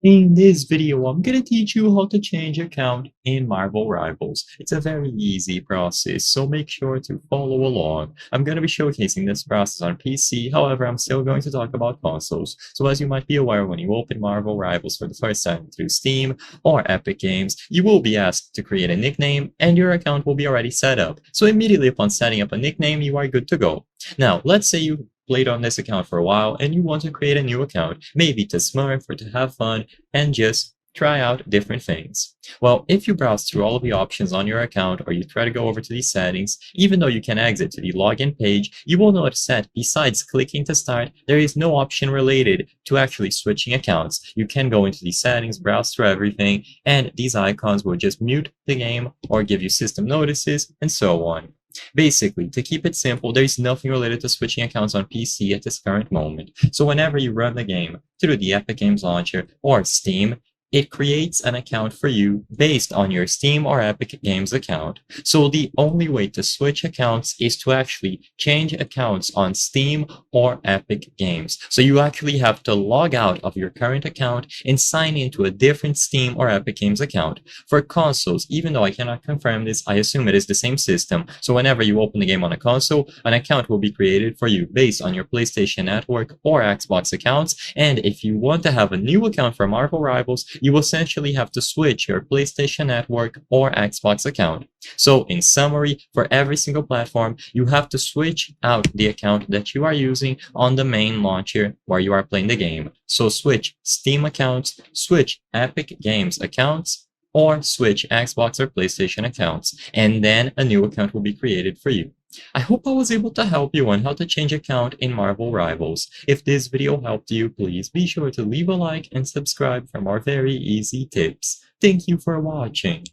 In this video, I'm gonna teach you how to change account in Marvel Rivals. It's a very easy process, so make sure to follow along. I'm gonna be showcasing this process on PC, however, I'm still going to talk about consoles. So as you might be aware, when you open Marvel Rivals for the first time through Steam or Epic Games, you will be asked to create a nickname and your account will be already set up. So immediately upon setting up a nickname, you are good to go. Now, let's say you played on this account for a while and you want to create a new account, maybe to smurf or to have fun and just try out different things. Well, if you browse through all of the options on your account or you try to go over to these settings, even though you can exit to the login page, you will notice that besides clicking to start, there is no option related to actually switching accounts. You can go into these settings, browse through everything, and these icons will just mute the game or give you system notices and so on. Basically, to keep it simple, there is nothing related to switching accounts on PC at this current moment. So whenever you run the game through the Epic Games Launcher or Steam, it creates an account for you based on your Steam or Epic Games account. So the only way to switch accounts is to actually change accounts on Steam or Epic Games. So you actually have to log out of your current account and sign into a different Steam or Epic Games account. For consoles, even though I cannot confirm this, I assume it is the same system. So whenever you open the game on a console, an account will be created for you based on your PlayStation Network or Xbox accounts. And if you want to have a new account for Marvel Rivals, you will essentially have to switch your PlayStation Network or Xbox account. So in summary, for every single platform, you have to switch out the account that you are using on the main launcher where you are playing the game. So switch Steam accounts, switch Epic Games accounts, or switch Xbox or PlayStation accounts, and then a new account will be created for you. I hope I was able to help you on how to change account in Marvel Rivals. If this video helped you, please be sure to leave a like and subscribe for more very easy tips. Thank you for watching.